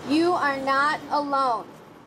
You are not alone.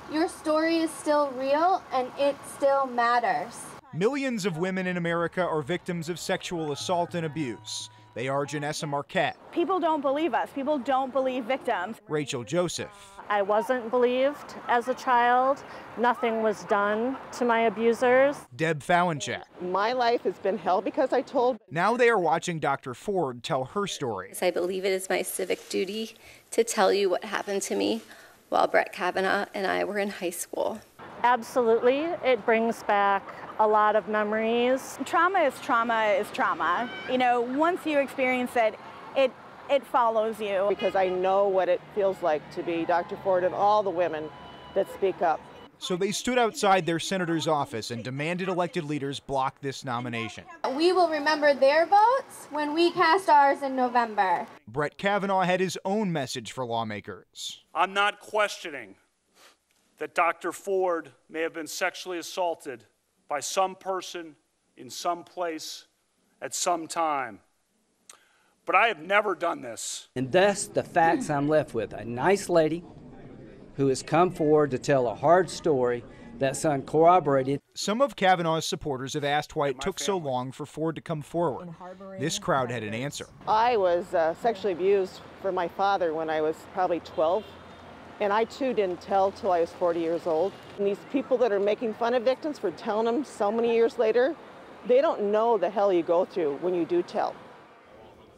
Your story is still real and it still matters. Millions of women in America are victims of sexual assault and abuse. They are Janessa Marquette. People don't believe us. People don't believe victims. Rachel Joseph. I wasn't believed as a child. Nothing was done to my abusers. Deb Fallonchak. My life has been hell because I told. Now they are watching Dr. Ford tell her story. I believe it is my civic duty to tell you what happened to me while Brett Kavanaugh and I were in high school. Absolutely. It brings back a lot of memories. Trauma is trauma is trauma. You know, once you experience it, it follows you. Because I know what it feels like to be Dr. Ford and all the women that speak up. So they stood outside their senator's office and demanded elected leaders block this nomination. We will remember their votes when we cast ours in November. Brett Kavanaugh had his own message for lawmakers. I'm not questioning that Dr. Ford may have been sexually assaulted by some person in some place at some time. But I have never done this. And thus the facts I'm left with, a nice lady who has come forward to tell a hard story that's uncorroborated. Some of Kavanaugh's supporters have asked why it took so long for Ford to come forward. This crowd had an answer. I was sexually abused from my father when I was probably 12. And I too didn't tell till I was 40 years old. And these people that are making fun of victims for telling them so many years later, they don't know the hell you go through when you do tell.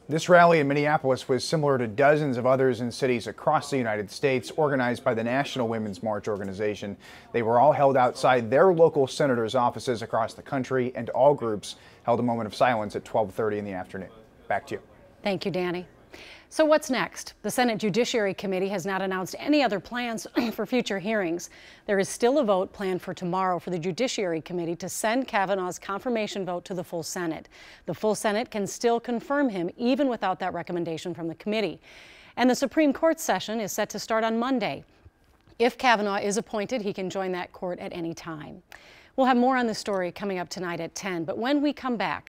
This rally in Minneapolis was similar to dozens of others in cities across the United States, organized by the National Women's March organization. They were all held outside their local senators' offices across the country, and all groups held a moment of silence at 12:30 in the afternoon. Back to you. Thank you, Danny. So what's next? The Senate Judiciary Committee has not announced any other plans for future hearings. There is still a vote planned for tomorrow for the Judiciary Committee to send Kavanaugh's confirmation vote to the full Senate. The full Senate can still confirm him even without that recommendation from the committee. And the Supreme Court session is set to start on Monday. If Kavanaugh is appointed, he can join that court at any time. We'll have more on this story coming up tonight at 10, but when we come back,